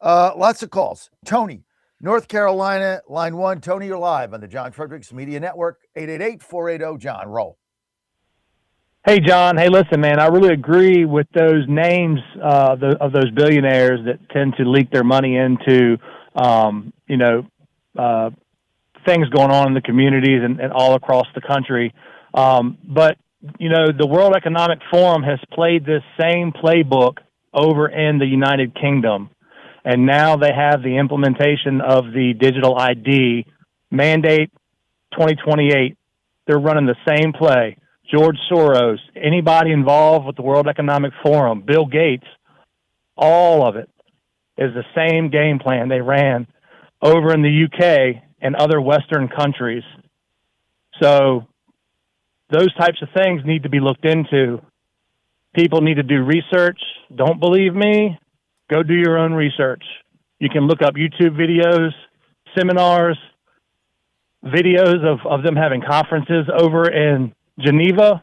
Lots of calls. Tony, North Carolina, line 1. Tony, you're live on the John Fredericks Media Network. 888-480-JOHN. Roll. Hey, John. Hey, listen, man, I really agree with those names of those billionaires that tend to leak their money into, things going on in the communities and all across the country. But, the World Economic Forum has played this same playbook over in the United Kingdom. And now they have the implementation of the digital ID mandate 2028. They're running the same play. George Soros, anybody involved with the World Economic Forum, Bill Gates, all of it is the same game plan they ran over in the UK and other Western countries. So those types of things need to be looked into. People need to do research. Don't believe me? Go do your own research. You can look up YouTube videos, seminars, videos of them having conferences over in Geneva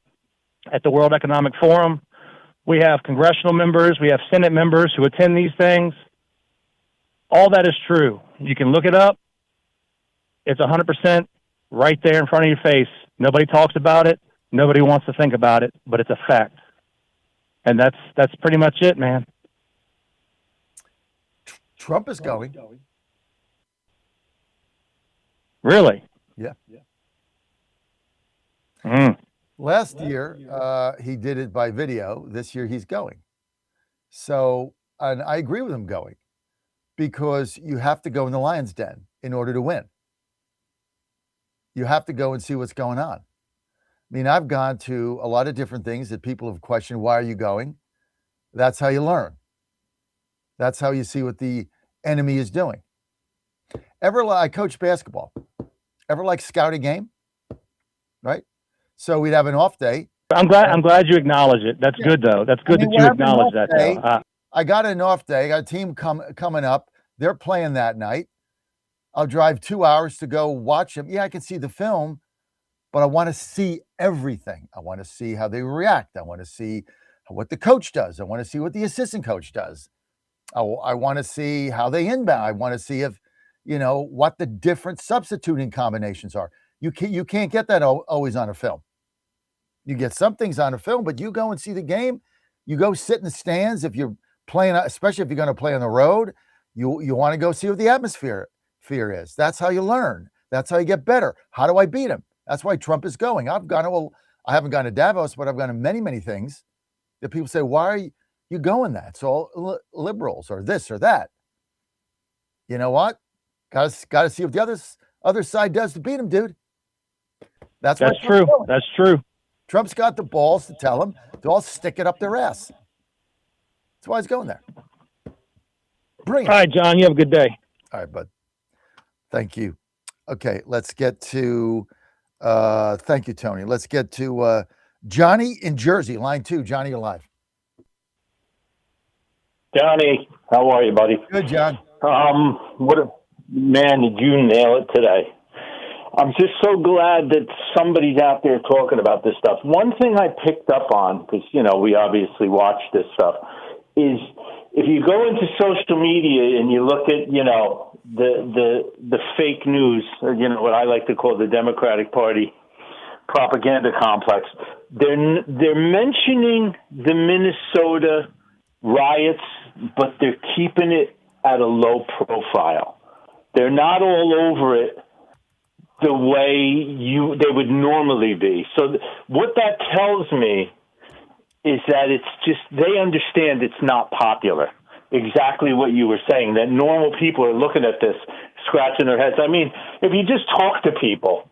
at the World Economic Forum. We have congressional members. We have Senate members who attend these things. All that is true. You can look it up. It's 100% right there in front of your face. Nobody talks about it. Nobody wants to think about it, but it's a fact. And that's pretty much it, man. Trump is going. Really? Yeah. Mm. Last year, he did it by video. This year, he's going. So, and I agree with him going because you have to go in the lion's den in order to win. You have to go and see what's going on. I mean, I've gone to a lot of different things that people have questioned. Why are you going? That's how you learn. That's how you see what the enemy is doing. I coach basketball. Ever like scout a game? Right? So we'd have an off day. I'm glad you acknowledge it. That's good though. That's good that you acknowledge that though. I got an off day. I got a team coming up. They're playing that night. I'll drive 2 hours to go watch them. Yeah, I can see the film, but I want to see everything. I want to see how they react. I want to see what the coach does. I want to see what the assistant coach does. I want to see how they inbound. I want to see if, what the different substituting combinations are. You can't get that always on a film. You get some things on a film, but you go and see the game. You go sit in the stands. If you're playing, especially if you're going to play on the road, you want to go see what the atmosphere is. That's how you learn. That's how you get better. How do I beat him? That's why Trump is going. I haven't gone to Davos, but I've gone to many, many things that people say, why are you going that? It's all liberals or this or that. You know what? Got to see what the other side does to beat him, dude. That's true. That's true. Trump's got the balls to tell them to all stick it up their ass. That's why he's going there. Bring it. All right, John, you have a good day. All right, bud. Thank you. Okay, let's get to, thank you, Tony. Let's get to Johnny in Jersey, line 2. Johnny, you're live. Johnny, how are you, buddy? Good, John. Man, did you nail it today. I'm just so glad that somebody's out there talking about this stuff. One thing I picked up on, because, we obviously watch this stuff, is if you go into social media and you look at, the fake news, or, what I like to call the Democratic Party propaganda complex, they're mentioning the Minnesota riots, but they're keeping it at a low profile. They're not all over it the way they would normally be. So what that tells me is that it's just, they understand it's not popular. Exactly what you were saying, that normal people are looking at this, scratching their heads. I mean, if you just talk to people,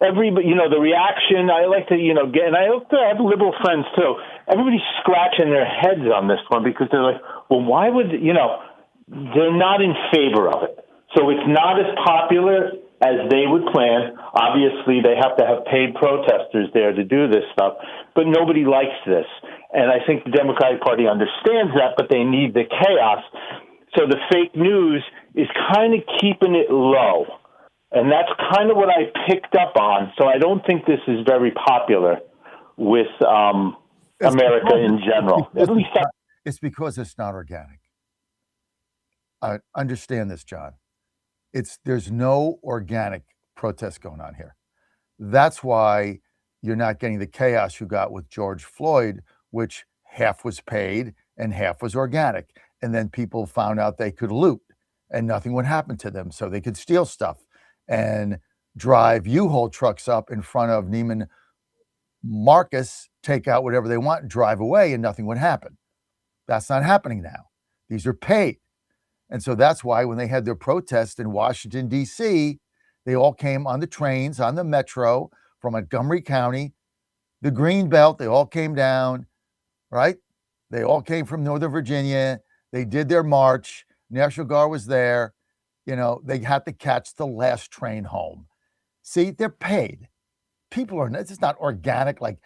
everybody, the reaction, I like to, get, and I have liberal friends too. Everybody's scratching their heads on this one because they're like, well, why would, they're not in favor of it. So it's not as popular as they would plan. Obviously, they have to have paid protesters there to do this stuff, but nobody likes this. And I think the Democratic Party understands that, but they need the chaos. So the fake news is kind of keeping it low. And that's kind of what I picked up on. So I don't think this is very popular with America in general. It's because it's not organic. Understand this, John. There's no organic protest going on here. That's why you're not getting the chaos you got with George Floyd, which half was paid and half was organic. And then people found out they could loot and nothing would happen to them. So they could steal stuff and drive U-Haul trucks up in front of Neiman Marcus, take out whatever they want, drive away, and nothing would happen. That's not happening now. These are paid. And so that's why when they had their protest in Washington, D.C., they all came on the trains, on the metro from Montgomery County, the Greenbelt. They all came down, right? They all came from Northern Virginia. They did their march. National Guard was there. They had to catch the last train home. See, they're paid. People are, this is not organic like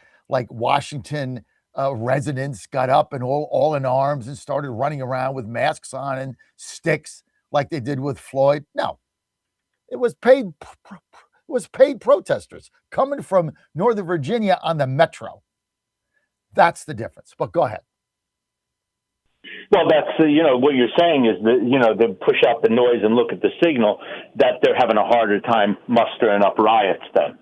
Washington residents got up and all in arms and started running around with masks on and sticks like they did with Floyd. No, it was paid protesters coming from Northern Virginia on the metro. That's the difference. But go ahead. Well, that's what you're saying is that they push out the noise and look at the signal, that they're having a harder time mustering up riots then.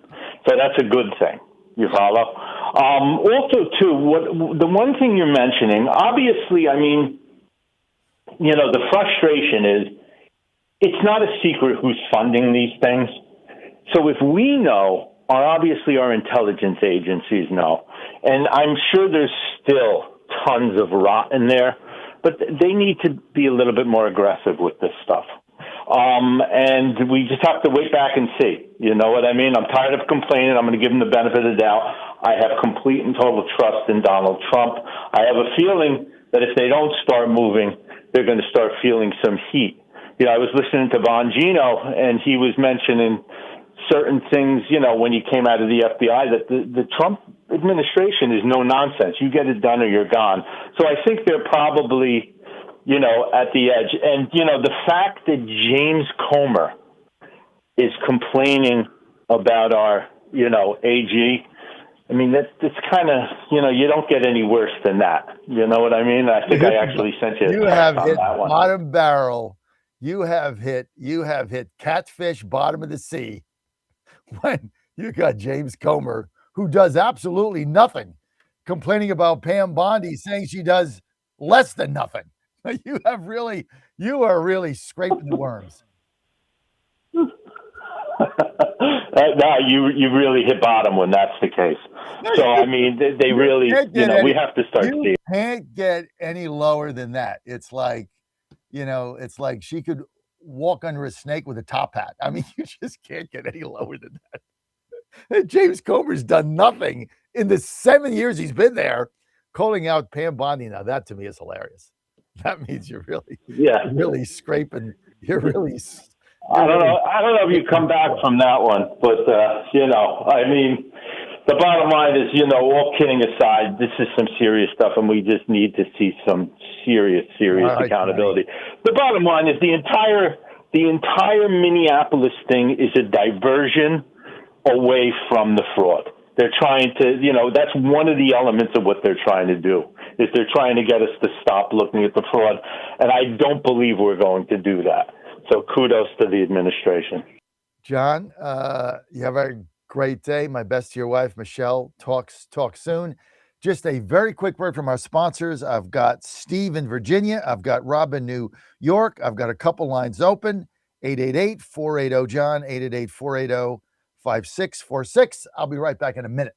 So that's a good thing. You follow? Also, too, the one thing you're mentioning, obviously, I mean, the frustration is it's not a secret who's funding these things. So if we know, or obviously our intelligence agencies know, and I'm sure there's still tons of rot in there, but they need to be a little bit more aggressive with this stuff. And we just have to wait back and see. You know what I mean? I'm tired of complaining. I'm going to give them the benefit of the doubt. I have complete and total trust in Donald Trump. I have a feeling that if they don't start moving, they're going to start feeling some heat. I was listening to Bongino, and he was mentioning certain things, when he came out of the FBI, that the Trump administration is no nonsense. You get it done or you're gone. So I think they're probably at the edge. And, the fact that James Comer is complaining about our, AG, I mean, that's kind of, you don't get any worse than that. You know what I mean? I think I actually sent you a text on that one. Bottom barrel. You have hit catfish, bottom of the sea, when you got James Comer, who does absolutely nothing, complaining about Pam Bondi, saying she does less than nothing. You are really scraping the worms. No, you really hit bottom when that's the case. So, I mean, they really, we have to start seeing. You can't get any lower than that. It's like, she could walk under a snake with a top hat. I mean, you just can't get any lower than that. James Comer's done nothing in the 7 years he's been there, calling out Pam Bondi. Now, that to me is hilarious. That means you're really scraping. You're really. I don't know if you come back from that one, but I mean, the bottom line is, all kidding aside, this is some serious stuff, and we just need to see some serious accountability. The bottom line is the entire Minneapolis thing is a diversion away from the fraud. They're trying to, that's one of the elements of what they're trying to do, is they're trying to get us to stop looking at the fraud. And I don't believe we're going to do that. So kudos to the administration. John, you have a great day. My best to your wife, Michelle. Talk soon. Just a very quick word from our sponsors. I've got Steve in Virginia. I've got Rob in New York. I've got a couple lines open. 888-480-JOHN, 888-480-5646. I'll be right back in a minute.